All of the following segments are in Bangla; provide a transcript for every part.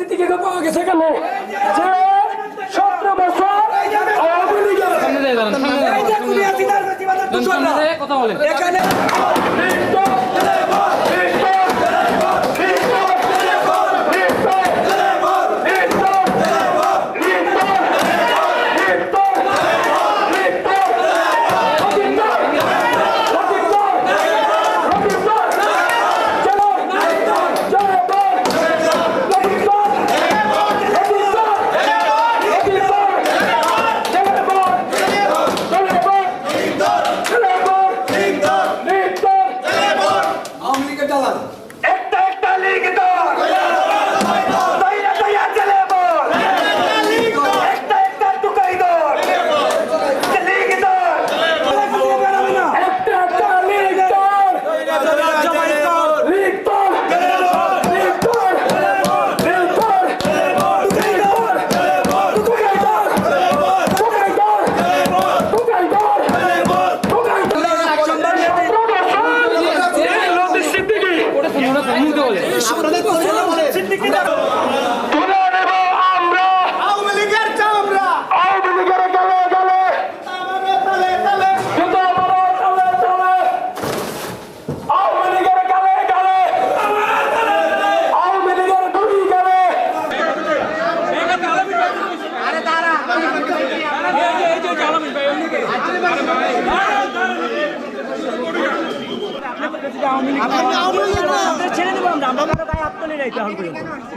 সিদ্দিকীকে পাওয়া গেছে কেন? যে 17 বছর আওয়ামী লীগের কথা বলেন এখানে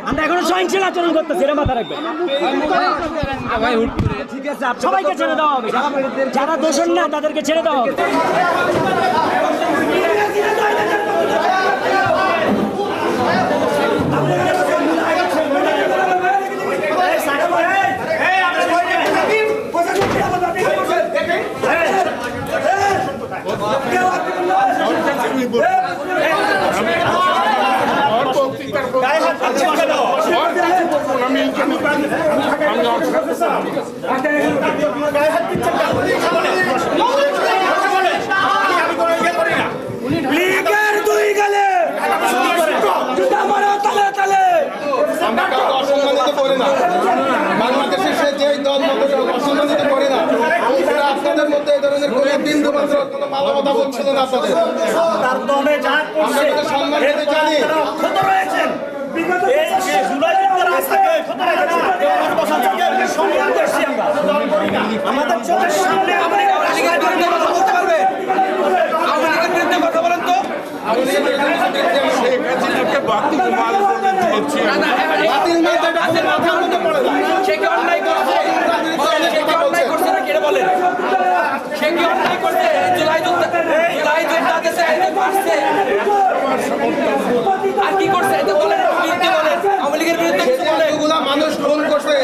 আমরা এখনো সহিংসিল আচরণ করতেছি, এটা মাথা রাখবেন। ঠিক আছে, সবাইকে ছেড়ে দেওয়া হবে, যারা দোষণ না তাদেরকে ছেড়ে দেওয়া হবে। বাংলাদেশের সে যে দল অসম্মানিত করে না, আপনাদের মধ্যে এই ধরনের কোনো বিন্দু মাত্র কোনো মানবতা বলছিল না। আপনাদের সম্মান দিতে জানি। আমাদের চোখের সামনে কথা বলেন তো। সে কি অন্যায় করছে? সে কি অন্যায় করছে না কেটে বলেন? সে কি অন্যায় করছে? জুলাই যোদ্ধাদেরকে মারছে আর কি করছে? বলেন, আওয়ামী লীগের বিরুদ্ধে কিছু বলেন। মানুষ ফোন করছে,